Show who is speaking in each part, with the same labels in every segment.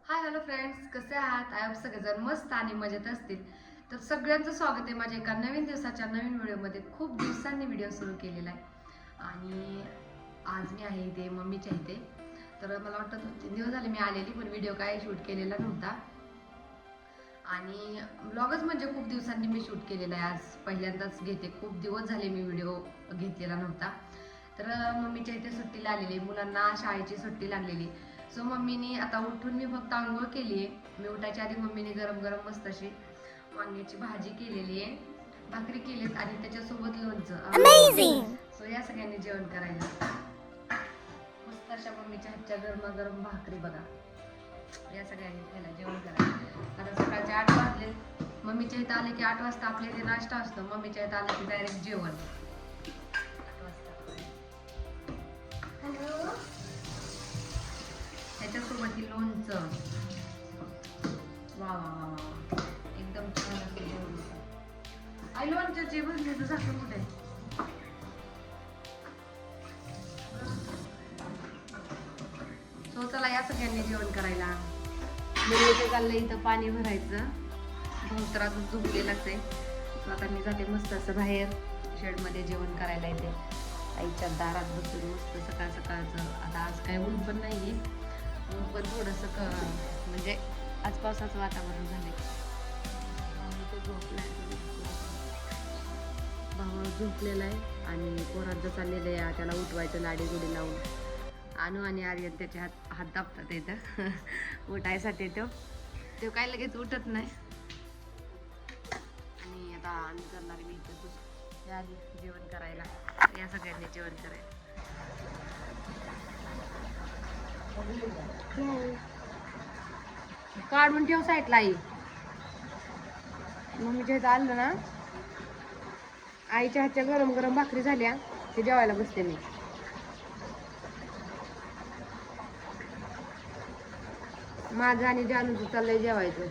Speaker 1: Hi hello friends, कसे आहात? I hope सगळेजण मस्त आणि मजेत असतील. तर सगळ्यांचं स्वागत आहे माझ्या एका नवीन दिवसाच्या नवीन व्हिडिओमध्ये. खूप दिवसांनी व्हिडिओ सुरू केलेला आहे आणि आज मी आहे इथे मम्मीच्या इथे. तर मला वाटतं 2-3 दिवस झाले मी आलेली, पण व्हिडिओ काय शूट केलेला नव्हता आणि ब्लॉगच म्हणजे खूप दिवसांनी मी शूट केलेला आहे. आज पहिल्यांदाच घेते, खूप दिवस झाले मी व्हिडिओ घेतलेला नव्हता. तर मम्मीच्या इथे सुट्टीला आलेली, मुलांना शाळेची सुट्टी लागलेली. सो मम्मीने आता उठून मी फक्त आंघोळ केली आहे. मी उठायच्या आधी मम्मीने गरम गरम मस्त अशी वांग्याची भाजी केलेली आहे, भाकरी केलीत आणि त्याच्यासोबत लोणचं. सो या सगळ्यांनी जेवण करायला मस्त अशा मम्मीच्या हातच्या गरमागरम भाकरी बघा. या सगळ्यांनी खायला जेवण करायला. आता सकाळचे 8 वाजले. मम्मीच्या इथं आले की 8 वाजता आपल्या इथे नाश्ता असतो. मम्मीच्या इथं आले की डायरेक्ट जेवण 8 वाजता. त्याच्यासोबत लोणचं. वा वा वा वा, एकदम छान असं लोणचं. आई लोणच्याचे भरण्याचं झाकण कुठे? सो चला या सगळ्यांनी जेवण करायला. मुलीचं चाललंय इथं पाणी भरायचं. भाऊतरातून झोपलेलाच आहे. सो आता मी जाते मस्त असं बाहेर शेडमध्ये जेवण करायला येते. आईच्या दारात बसून मस्त सकाळ सकाळचं. आता आज काय ऊन पण नाहीये, ऊन पण थोडंसं म्हणजे आज पावसाचं वातावरण झालंय. भाऊ झोपलेला आहे आणि पोरांचं चाललेलं आहे त्याला उठवायचं लाडी गुडी लावून. आणू आणि आर्यन त्याचे हात दाबतात इथं उठायसाठी. तो काय लगेच उठत नाही. आणि आता आम्ही करणार मी इथं आली जेवण करायला. या सगळ्यांनी जेवण करायला. काढून ठेव साईडला आई. मम्मीच्या इथं आलं ना, आईच्या हातच्या गरम गरम भाकरी झाल्या ते जेवायला बसते मी. माझं आणि जानूचं चाललंय जेवायचं.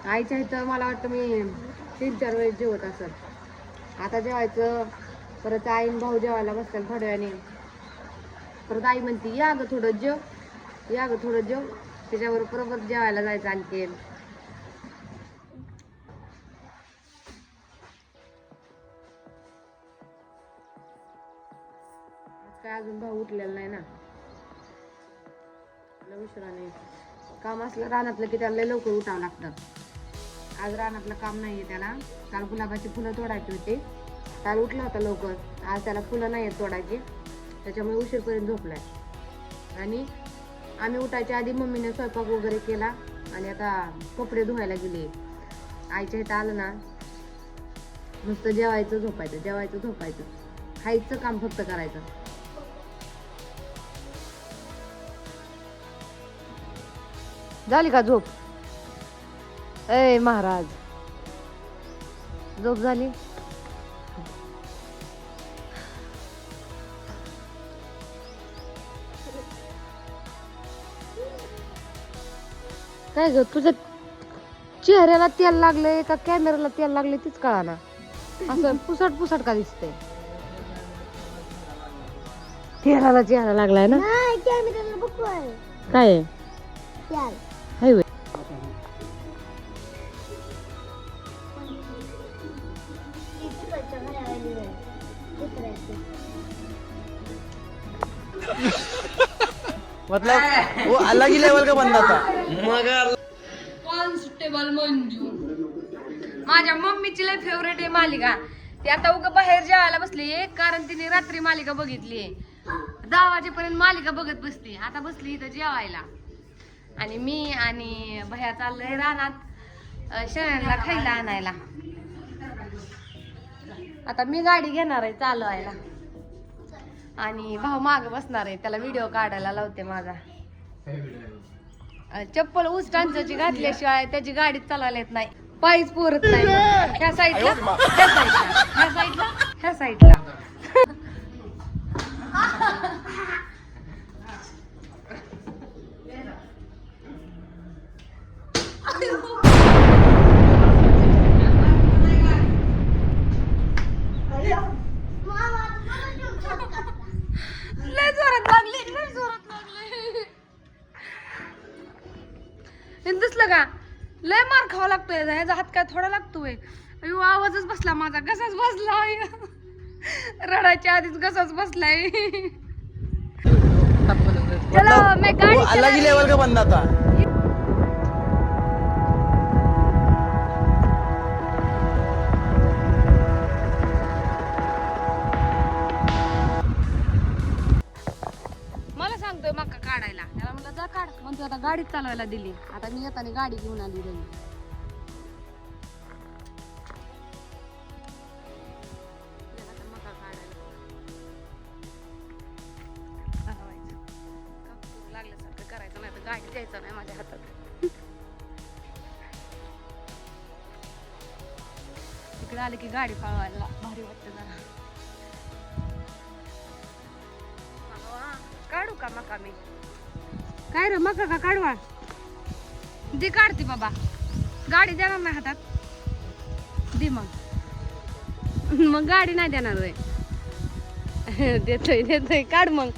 Speaker 1: आईच्या इथं मला वाटतं मी 3-4 वेळेस जेवत असत. आता जेवायचं. परत आईन भाऊ जेवायला बसतात थोड्या वेळाने. परत आई म्हणते या ग थोडं जेव, या ग थोडं जेव. त्याच्यावर बरोबर जेवायला जायचं आणखी. काय अजून भाऊ उठलेला नाही ना, उशिराने काम असलं रानातलं की त्याला लवकर उठावं लागतं. आज रानातलं काम नाहीये त्याला. काल गुलाबाची फुलं तोडायची होती, काल उठला होता लवकर. आज त्याला फुलं नाही आहेत तोडायची, त्याच्यामुळे उशीरपर्यंत झोपलाय. आणि आम्ही उठायच्या आधी मम्मीने स्वयंपाक वगैरे केला आणि आता कपडे धुवायला गेले. आईच्या इथं आलं ना, नुसतं जेवायचं झोपायचं, जेवायचं झोपायचं, खायचं काम फक्त करायचं. झाली का झोप? ए महाराज, झोप झाली? काय ग, तुझ्या चेहऱ्याला तेल लागलंय का कॅमेराला तेल लागले तीच कळाना. असं पुसट पुसट का दिसतंय? तेलाला चेहरा लागलाय ना. काय हाय वे
Speaker 2: मतलब वो अलग ही लेवल का बंदा था. मगर
Speaker 1: कॉन्स्टेबल मंजू माझ्या मम्मीची लय फेवरेट आहे मालिका. ती आता उगा बाहेर जेवायला बसली आहे कारण तिने रात्री मालिका बघितली. 10 वाजेपर्यंत मालिका बघत बसते. आता बसली इथं जेवायला आणि मी आणि भैया चाललंय रानात शेळ्यांना खायला आणायला. आता मी गाडी घेणार आहे चालवायला आणि भाऊ माग बसणार आहे. त्याला व्हिडिओ काढायला लावते माझा. चप्पल उस्टांची घातल्याशिवाय त्याची गाडी चालवायला येत नाही, पायच पुरत नाही. ह्या साईडला, ह्या साईडला, ह्या साईडला, ह्या साईडला. लय जोरात लागली, लय जोरात लागली. बसलं का लय मार खावा लागतोय ह्याचा हात काय थोडा लागतोय अयो आवाजच बसला माझा घसाच बसलाय रडायच्या आधीच घसाच बसलाय चलो मैं गाड़ी
Speaker 2: वो अलग ही लेवल का बंदा था.
Speaker 1: मला सांगतोय मका काढायला त्याला म्हणलं जा काढ म्हणतो आता गाडीत चालवायला दिली आता मी येताना गाडी घेऊन आली घरी त्याला तर मका काढायला हलवायचं. काम करू लागल्यासारखं करायचं नाही तर गाडी द्यायचं नाही माझ्या हातात इकडे आले की गाडी पळवायला भारी वाटतं जरा काढू का मका मी काय रे मका का काढवा दे काढते बाबा गाडी देणार नाही हातात दे मग गाडी नाही देणार होय देतोय काढ मग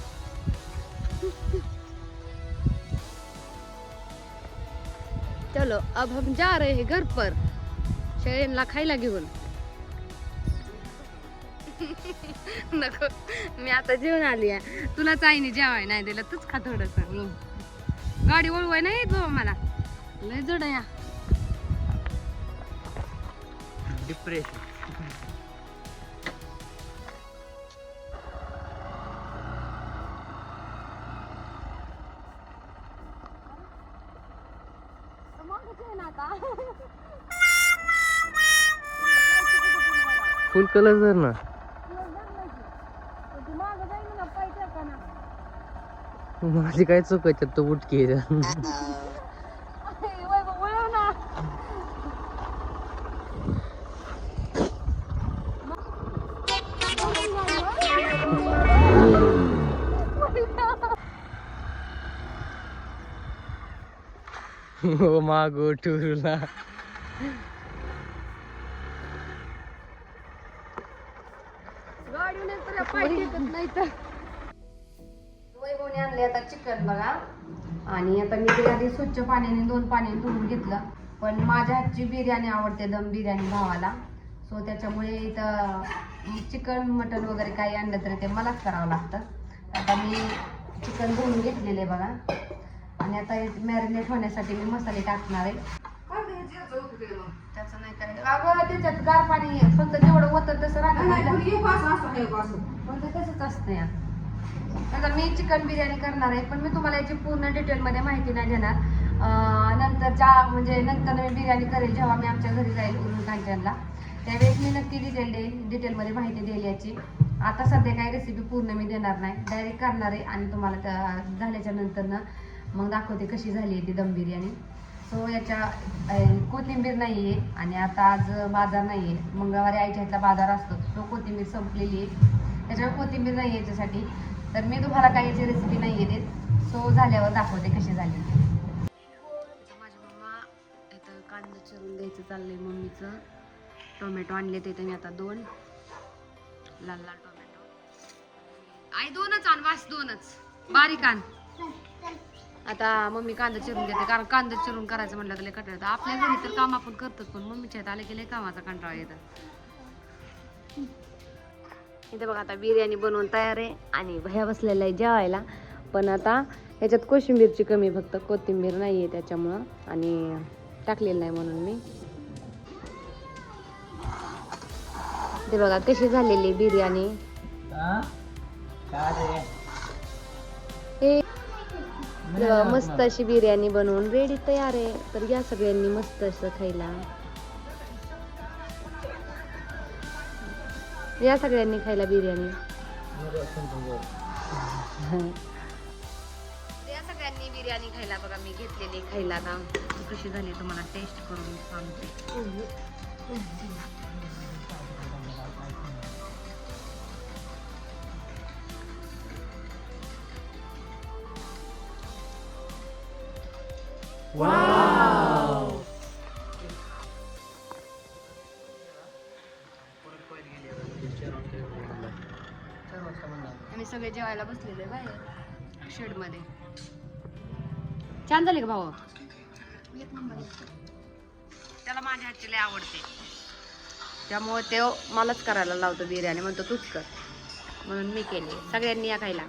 Speaker 1: चलो अब हम जा रहे हैं घर पर शयनला खायला घेऊन नको मी आता जेवण आली आहे तुलाच आईने जेवाय नाही दिलं तूच खा थोडस गाडी वळवाय नाही येत बाबा मला लय जड या
Speaker 2: डिप्रेशन. फुल कलर जर ना माझी काय चूक आहे तो बुटकी हो मागो टूरला
Speaker 1: वैभवने आणले आता चिकन बघा आणि आता मी ते आधी स्वच्छ पाण्याने 2 पाण्याने धुवून घेतलं पण माझ्या हातची बिर्याणी आवडते दम बिर्याणी भावाला सो त्याच्यामुळे इथं चिकन मटन वगैरे काही आणलं तरी ते मलाच करावं लागतं आता मी चिकन धुवून घेतलेले बघा आणि आता मॅरिनेट होण्यासाठी मी मसाले टाकणार आहे त्याचं नाही करायचं अगं त्याच्यात गार पाणी फक्त जेवढं होतं तसं पण ते तसंच असतं या आता मी चिकन बिर्याणी करणार आहे पण मी तुम्हाला याची पूर्ण डिटेलमध्ये माहिती नाही देणार नंतरच्या म्हणजे नंतर मी बिर्याणी करेल जेव्हा मी आमच्या घरी जाईल उरून कांचनला त्यावेळेस मी नक्की डिटेलमध्ये माहिती देईल याची आता सध्या काही रेसिपी पूर्ण मी देणार नाही डायरेक्ट करणार आहे आणि तुम्हाला त्या झाल्याच्या नंतर मग दाखवते कशी झाली आहे ती दम बिर्याणी सो याच्या कोथिंबीर नाही आहे आणि आता आज बाजार नाही आहे मंगळवारी आईच्या इथला बाजार असतो तो कोथिंबीर संपलेली आहे त्याच्यावर कोथिंबीर नाही याच्यासाठी तर मी तुम्हाला काही याची रेसिपी नाही देत सो झाल्यावर दाखवते कशी झाली माझी मम्मा इथं कांदा चिरून द्यायचं चाललंय मम्मीचं टोमॅटो आणले ते मी आता 2 लाल लाल टोमॅटो आई 2च आण वास 2च बारीक आण आता मम्मी कांदा चिरून देते कारण कांदा चिरून करायचं म्हटलं तर लय कंटाळा येतो आपल्या घरी तर काम आपण करतोच पण मम्मीच्या इथं आले की लय कामाचा कंटाळा येतो इथे बघा आता बिर्याणी बनवून तयार आहे आणि भया बसलेला आहे जेवायला पण आता ह्याच्यात कोशिंबीरची कमी फक्त कोथिंबीर नाही आहे त्याच्यामुळं आणि टाकलेलं नाही म्हणून मी ते बघा कशी झालेली बिर्याणी मस्त अशी बिर्याणी बनवून रेडी तयार आहे तर या सगळ्यांनी मस्त असं खायला या सगळ्यांनी खायला बिर्याणी या सगळ्यांनी बिर्याणी खायला बघा मी घेतलेली खायला ना कशी झाली तुम्हाला टेस्ट करून सांगते
Speaker 2: वाव
Speaker 1: आम्ही सगळे जेवायला बसलेले बाहेर शेड मध्ये छान झाले का भाऊ
Speaker 3: एक नंबर लागते.
Speaker 1: त्याला माझ्या हातची लय आवडते, त्यामुळे ते मलाच करायला लावतो बिर्याणी, म्हणतो तूच कर, म्हणून मी केली. सगळ्यांनी या खायला.